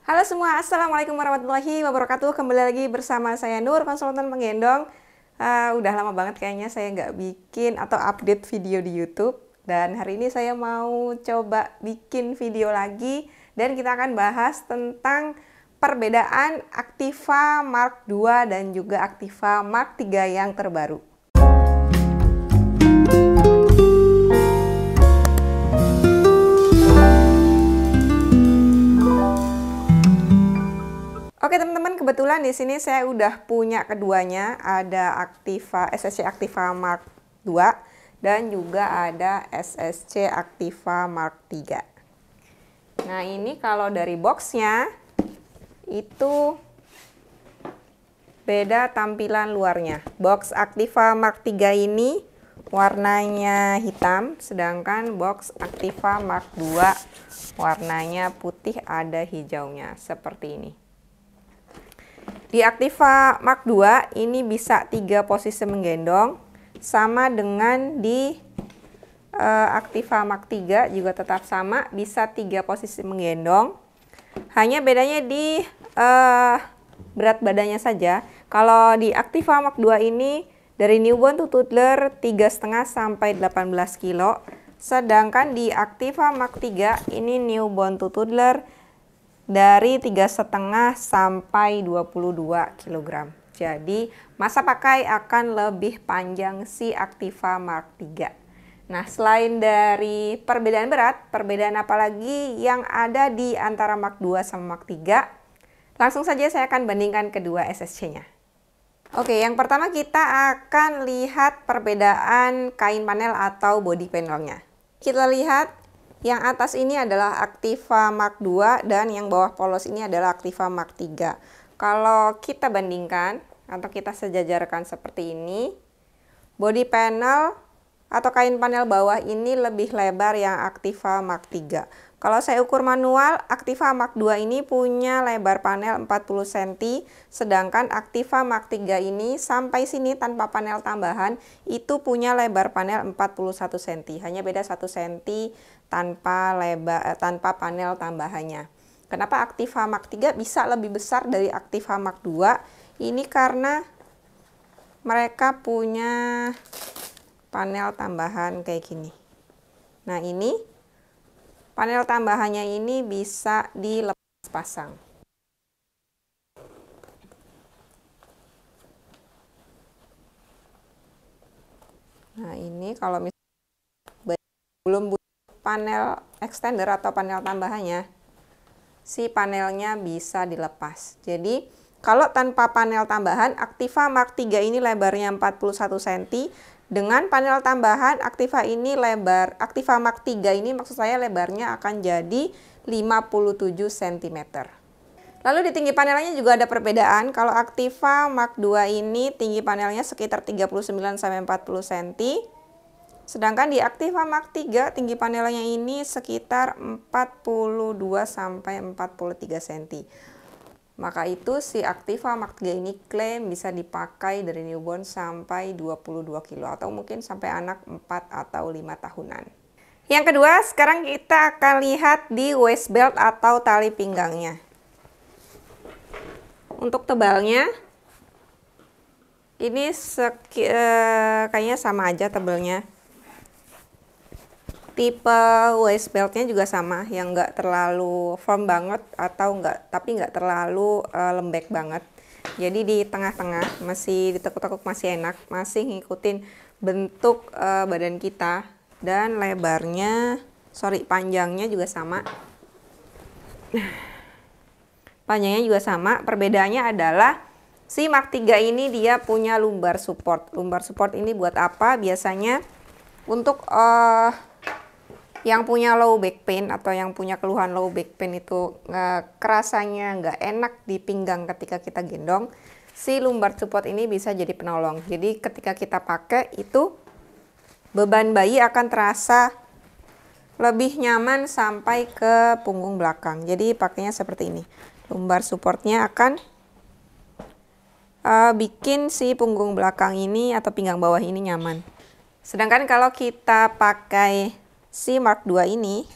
Halo semua, Assalamualaikum warahmatullahi wabarakatuh. Kembali lagi bersama saya Nur, konsultan menggendong. Udah lama banget kayaknya saya nggak bikin atau update video di YouTube. Dan hari ini saya mau coba bikin video lagi. Dan kita akan bahas tentang perbedaan Activa Mark II dan juga Activa Mark III yang terbaru. Oke teman-teman, kebetulan di sini saya udah punya keduanya, ada Activa SSC Activa Mark II dan juga ada SSC Activa Mark III. Nah, ini kalau dari boxnya itu beda tampilan luarnya. Box Activa Mark III ini warnanya hitam, sedangkan box Activa Mark II warnanya putih ada hijaunya seperti ini. Di Activa Mark II ini bisa 3 posisi menggendong, sama dengan di Activa Mark III juga tetap sama, bisa 3 posisi menggendong. Hanya bedanya di berat badannya saja. Kalau di Activa Mark II ini dari newborn to toddler 3,5 sampai 18 kilo, sedangkan di Activa Mark III ini newborn to toddler dari 3,5 sampai 22 kg. Jadi masa pakai akan lebih panjang si Activa Mark III. Nah, selain dari perbedaan berat, perbedaan apa lagi yang ada di antara Mark II sama Mark III? Langsung saja saya akan bandingkan kedua SSC-nya. Oke, yang pertama kita akan lihat perbedaan kain panel atau body panelnya. Kita lihat yang atas ini adalah Activa Mark II dan yang bawah polos ini adalah Activa Mark III. Kalau kita bandingkan atau kita sejajarkan seperti ini, body panel atau kain panel bawah ini lebih lebar yang Activa Mark III. Kalau saya ukur manual, Activa Mark II ini punya lebar panel 40 cm, sedangkan Activa Mark III ini sampai sini tanpa panel tambahan itu punya lebar panel 41 cm. Hanya beda 1 cm tanpa panel tambahannya. Kenapa Activa Mark III bisa lebih besar dari Activa Mark II? Ini karena mereka punya panel tambahan kayak gini. Nah, ini panel tambahannya ini bisa dilepas pasang. Nah, ini kalau misalnya belum panel extender atau panel tambahannya, si panelnya bisa dilepas. Jadi kalau tanpa panel tambahan, Activa Mark III ini lebarnya 41 cm. Dengan panel tambahan, Activa Mark III ini maksud saya lebarnya akan jadi 57 cm. Lalu di tinggi panelnya juga ada perbedaan. Kalau Activa Mark II ini tinggi panelnya sekitar 39 sampai 40 cm. Sedangkan di Activa Mark III tinggi panelnya ini sekitar 42 sampai 43 cm. Maka itu si Activa Mark III ini klaim bisa dipakai dari newborn sampai 22 kilo atau mungkin sampai anak 4 atau 5 tahunan. Yang kedua, sekarang kita akan lihat di waist belt atau tali pinggangnya. Untuk tebalnya ini kayaknya sama aja tebalnya. Tipe waist beltnya juga sama, yang nggak terlalu firm banget atau tapi nggak terlalu lembek banget. Jadi di tengah-tengah, masih ditekuk-tekuk masih enak, masih ngikutin bentuk badan kita, dan panjangnya juga sama. Panjangnya juga sama. Perbedaannya adalah si Mark III ini dia punya lumbar support. Lumbar support ini buat apa? Biasanya untuk yang punya low back pain atau yang punya keluhan low back pain itu kerasanya nggak enak di pinggang ketika kita gendong, si lumbar support ini bisa jadi penolong. Jadi ketika kita pakai itu beban bayi akan terasa lebih nyaman sampai ke punggung belakang. Jadi pakainya seperti ini. Lumbar supportnya akan bikin si punggung belakang ini atau pinggang bawah ini nyaman. Sedangkan kalau kita pakai si Mark II ini,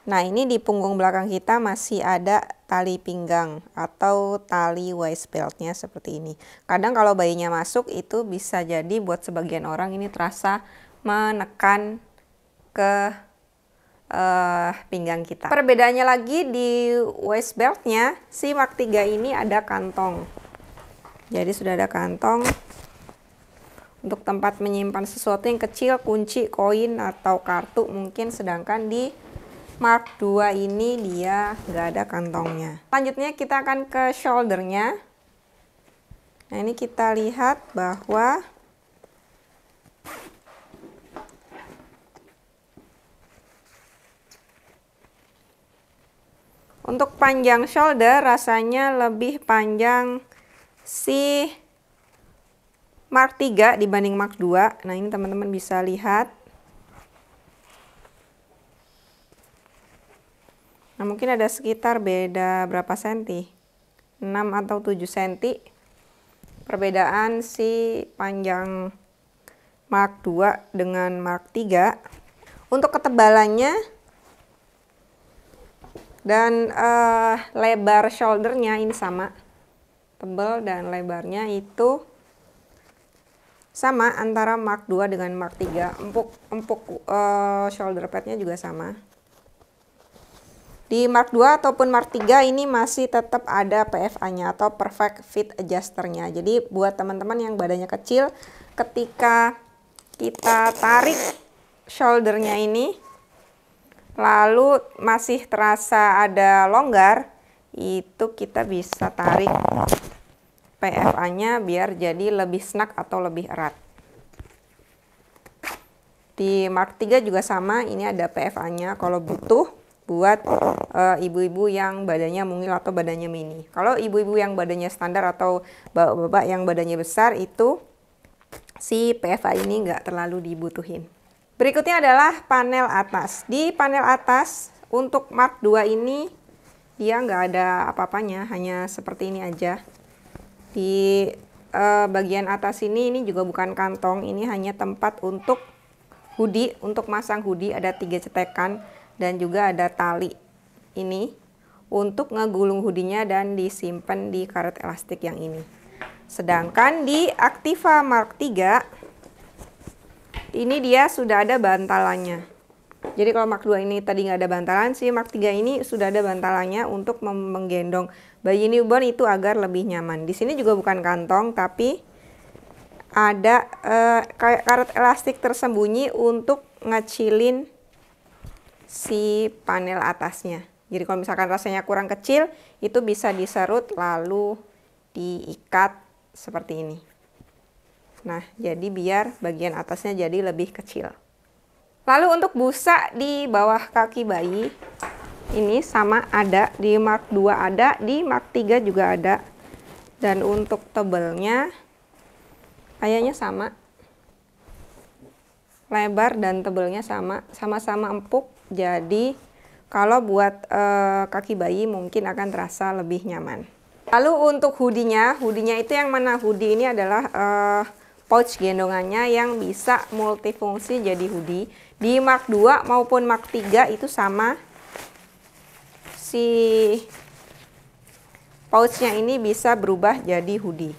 Nah, ini di punggung belakang kita masih ada tali pinggang atau tali waist beltnya seperti ini. Kadang kalau bayinya masuk itu bisa jadi buat sebagian orang ini terasa menekan ke pinggang kita. Perbedaannya lagi di waist beltnya, si Mark 3 ini ada kantong. Jadi sudah ada kantong untuk tempat menyimpan sesuatu yang kecil, kunci, koin, atau kartu mungkin, sedangkan di Mark 2 ini dia nggak ada kantongnya. Selanjutnya kita akan ke shouldernya. Nah, ini kita lihat bahwa untuk panjang shoulder rasanya lebih panjang si Mark 3 dibanding Mark 2. Nah, ini teman-teman bisa lihat. Nah, mungkin ada sekitar beda berapa senti? 6 atau 7 senti. Perbedaan si panjang Mark 2 dengan Mark 3. Untuk ketebalannya dan lebar shouldernya ini sama. Tebal dan lebarnya itu sama antara Mark 2 dengan Mark 3. Empuk shoulder padnya juga sama. Di Mark 2 ataupun Mark 3 ini masih tetap ada PFA-nya atau Perfect Fit Adjuster-nya. Jadi buat teman-teman yang badannya kecil, ketika kita tarik shoulder-nya ini, lalu masih terasa ada longgar, itu kita bisa tarik PFA-nya biar jadi lebih snug atau lebih erat. Di Mark 3 juga sama, ini ada PFA-nya kalau butuh buat ibu-ibu yang badannya mungil atau badannya mini. Kalau ibu-ibu yang badannya standar atau bapak-bapak yang badannya besar itu si PFA ini nggak terlalu dibutuhin. Berikutnya adalah panel atas. Di panel atas untuk Mark 2 ini dia nggak ada apa-apanya, hanya seperti ini aja. Di bagian atas ini juga bukan kantong, ini hanya tempat untuk hoodie, untuk masang hoodie ada 3 cetekan. Dan juga ada tali ini untuk ngegulung hoodie-nya dan disimpan di karet elastik yang ini. Sedangkan di Activa Mark 3 ini dia sudah ada bantalannya. Jadi kalau Mark 2 ini tadi nggak ada bantalan, si Mark 3 ini sudah ada bantalannya untuk menggendong bayi newborn itu agar lebih nyaman. Di sini juga bukan kantong, tapi ada karet elastik tersembunyi untuk ngecilin si panel atasnya. Jadi kalau misalkan rasanya kurang kecil, itu bisa diserut lalu diikat seperti ini. Nah, jadi biar bagian atasnya jadi lebih kecil. Lalu untuk busa di bawah kaki bayi, ini sama ada, di Mark 2 ada, di Mark 3 juga ada. Dan untuk tebelnya, kayaknya sama. Lebar dan tebelnya sama-sama empuk. Jadi kalau buat kaki bayi mungkin akan terasa lebih nyaman. Lalu untuk hoodie-nya itu yang mana? Hoodie ini adalah pouch gendongannya yang bisa multifungsi jadi hoodie. Di Mark 2 maupun Mark 3 itu sama. Si pouch-nya ini bisa berubah jadi hoodie.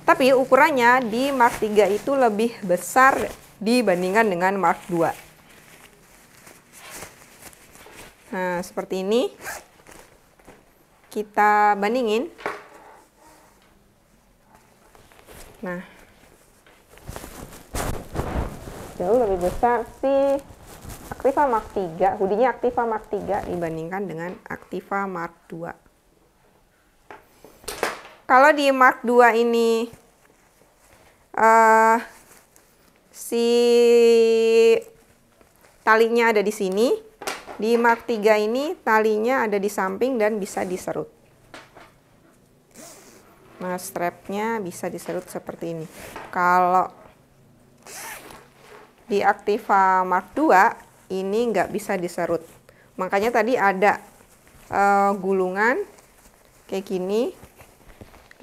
Tapi ukurannya di Mark 3 itu lebih besar dibandingkan dengan Mark 2. Nah, seperti ini. Kita bandingin. Nah, jauh lebih besar si Activa Mark 3, hoodie-nya Activa Mark 3 dibandingkan dengan Activa Mark 2. Kalau di Mark 2 ini si talinya ada di sini. Di Mark 3 ini talinya ada di samping dan bisa diserut. Nah, strapnya bisa diserut seperti ini. Kalau di Activa Mark 2 ini nggak bisa diserut. Makanya tadi ada gulungan kayak gini.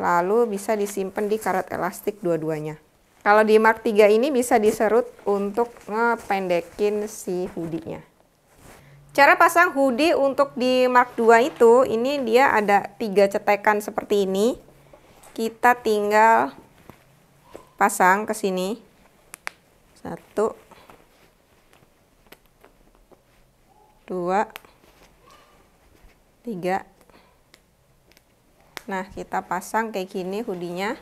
Lalu bisa disimpan di karet elastik dua-duanya. Kalau di Mark 3 ini bisa diserut untuk ngependekin si hoodie-nya. Cara pasang hoodie untuk di Mark II itu, ini dia ada 3 cetekan seperti ini. Kita tinggal pasang ke sini. 1, 2, 3. Nah, kita pasang kayak gini hoodie-nya.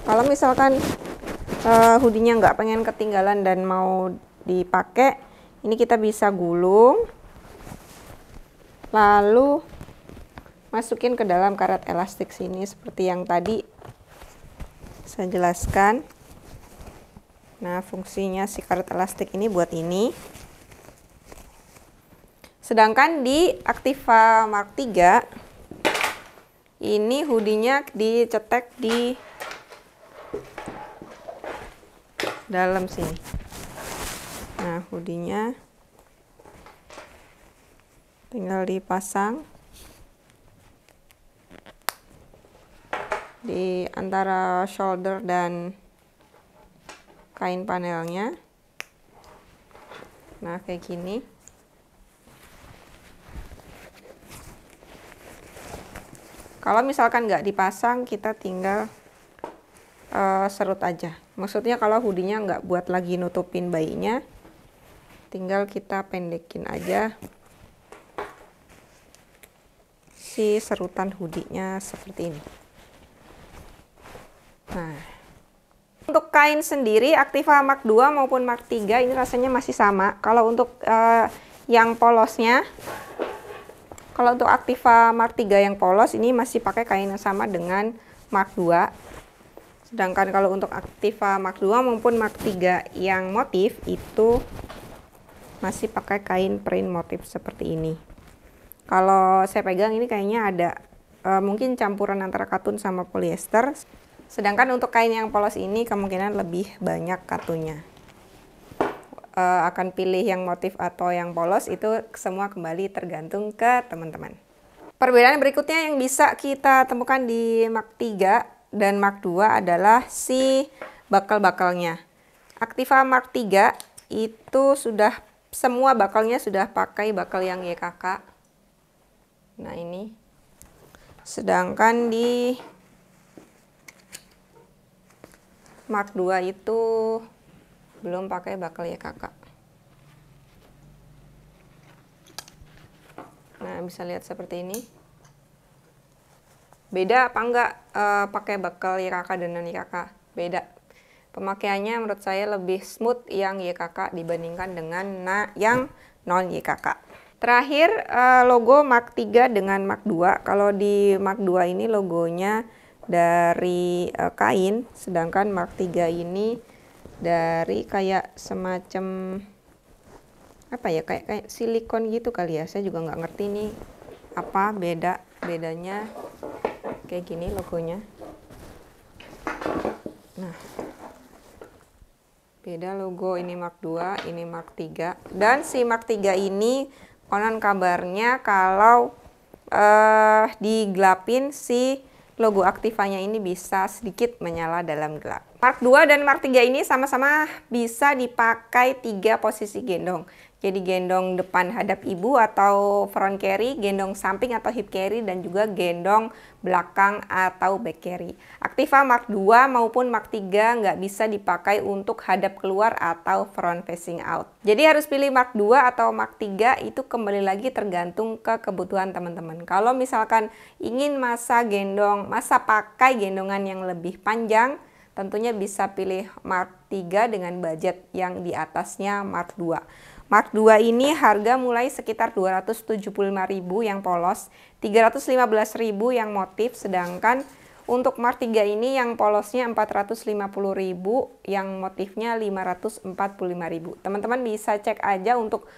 Kalau misalkan hoodie-nya nggak pengen ketinggalan dan mau dipakai, ini kita bisa gulung, lalu masukin ke dalam karet elastik sini seperti yang tadi saya jelaskan. Nah, fungsinya si karet elastik ini buat ini. Sedangkan di Activa Mark III, ini hoodie-nya dicetek di dalam sini. Nah, hoodie-nya tinggal dipasang di antara shoulder dan kain panelnya. Nah, kayak gini. Kalau misalkan nggak dipasang, kita tinggal serut aja. Maksudnya kalau hoodie-nya nggak buat lagi nutupin bayinya, tinggal kita pendekin aja si serutan hoodie-nya seperti ini. Nah, untuk kain sendiri Activa Mark II maupun Mark III ini rasanya masih sama. Kalau untuk yang polosnya, kalau untuk Activa Mark III yang polos ini masih pakai kain yang sama dengan Mark II. Sedangkan kalau untuk Activa Mark II maupun Mark III yang motif itu masih pakai kain print motif seperti ini. Kalau saya pegang ini kayaknya ada mungkin campuran antara katun sama polyester. Sedangkan untuk kain yang polos ini kemungkinan lebih banyak katunnya. Akan pilih yang motif atau yang polos itu semua kembali tergantung ke teman-teman. Perbedaan berikutnya yang bisa kita temukan di Mark III dan Mark II adalah si bakal-bakalnya. Activa Mark III itu sudah semua bakalnya sudah pakai bakal yang YKK. Nah, ini. Sedangkan di Mark II itu belum pakai bakal YKK. Nah, bisa lihat seperti ini. Beda apa enggak pakai bakal YKK dan non YKK? Beda. Pemakaiannya menurut saya lebih smooth yang YKK dibandingkan dengan yang non YKK. Terakhir logo Mark III dengan Mark II. Kalau di Mark II ini logonya dari kain, sedangkan Mark III ini dari kayak semacam apa ya, kayak silikon gitu kali ya. Saya juga nggak ngerti nih apa bedanya. Kayak gini logonya. Nah, beda logo, ini Mark II, ini Mark III. Dan si Mark III ini konon kabarnya kalau digelapin si logo Activanya ini bisa sedikit menyala dalam gelap. Mark II dan Mark III ini sama-sama bisa dipakai 3 posisi gendong. Jadi gendong depan hadap ibu atau front carry, gendong samping atau hip carry, dan juga gendong belakang atau back carry. Activa Mark II maupun Mark III nggak bisa dipakai untuk hadap keluar atau front facing out. Jadi harus pilih Mark II atau Mark III, itu kembali lagi tergantung ke kebutuhan teman-teman. Kalau misalkan ingin masa pakai gendongan yang lebih panjang, tentunya bisa pilih Mark III dengan budget yang di atasnya Mark II. Mark II ini harga mulai sekitar 275.000 yang polos, 315.000 yang motif, sedangkan untuk Mark III ini yang polosnya 450.000, yang motifnya 545.000. Teman-teman bisa cek aja untuk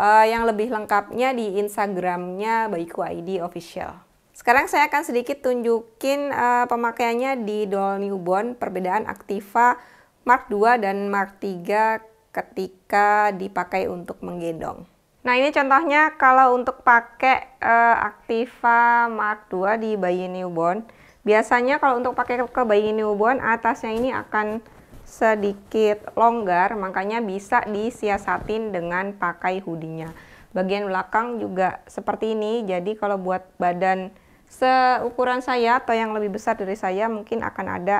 yang lebih lengkapnya di Instagramnya Bayiku ID Official. Sekarang saya akan sedikit tunjukin pemakaiannya di doll newborn, perbedaan Activa Mark II dan Mark III ketika dipakai untuk menggendong. Nah, ini contohnya kalau untuk pakai Activa Mark II di bayi newborn. Biasanya kalau untuk pakai ke bayi newborn, atasnya ini akan sedikit longgar, makanya bisa disiasatin dengan pakai hoodie-nya. Bagian belakang juga seperti ini, jadi kalau buat badan seukuran saya atau yang lebih besar dari saya, mungkin akan ada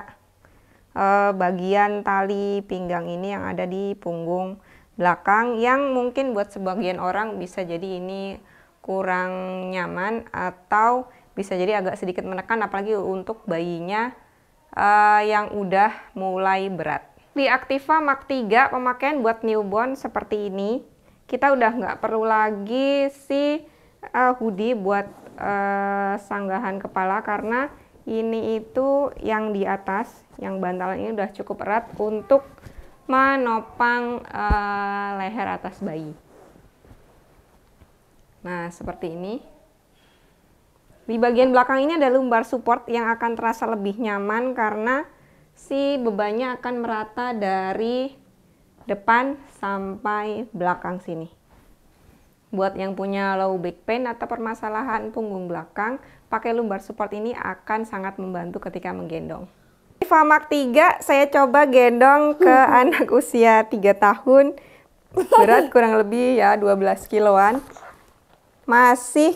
bagian tali pinggang ini yang ada di punggung belakang, yang mungkin buat sebagian orang bisa jadi ini kurang nyaman atau bisa jadi agak sedikit menekan, apalagi untuk bayinya yang udah mulai berat. Di Activa Mark 3 pemakaian buat newborn seperti ini, kita udah nggak perlu lagi si hoodie buat sanggahan kepala, karena ini itu yang di atas, yang bantalan ini udah cukup erat untuk menopang leher atas bayi. Nah, seperti ini. Di bagian belakang ini ada lumbar support yang akan terasa lebih nyaman karena si bebannya akan merata dari depan sampai belakang sini. Buat yang punya low back pain atau permasalahan punggung belakang, pakai lumbar support ini akan sangat membantu ketika menggendong. Activa Mark 3 saya coba gendong ke anak usia 3 tahun, berat kurang lebih ya 12 kiloan. Masih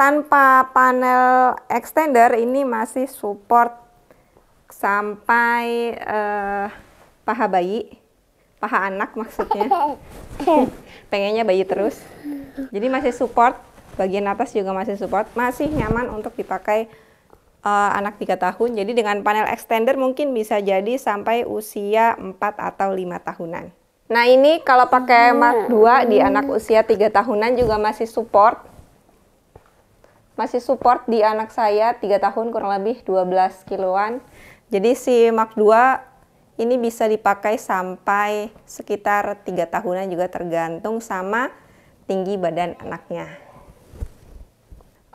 tanpa panel extender, ini masih support sampai paha bayi, paha anak maksudnya. Pengennya bayi terus. Jadi masih support, bagian atas juga masih support, masih nyaman untuk dipakai anak 3 tahun. Jadi dengan panel extender mungkin bisa jadi sampai usia 4 atau 5 tahunan. Nah, ini kalau pakai Mark 2 di anak usia 3 tahunan juga masih support. Masih support di anak saya 3 tahun kurang lebih 12 kiloan. Jadi si Mark 2 ini bisa dipakai sampai sekitar 3 tahunan, juga tergantung sama tinggi badan anaknya.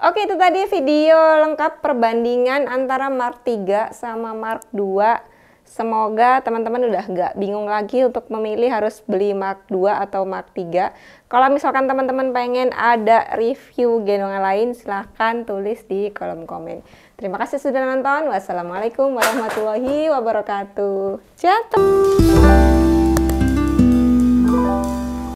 Oke, itu tadi video lengkap perbandingan antara Mark 3 sama Mark 2. Semoga teman-teman udah nggak bingung lagi untuk memilih harus beli Mark 2 atau Mark 3. Kalau misalkan teman-teman pengen ada review gendongan lain, silahkan tulis di kolom komen. Terima kasih sudah nonton. Wassalamualaikum warahmatullahi wabarakatuh. Jatuh.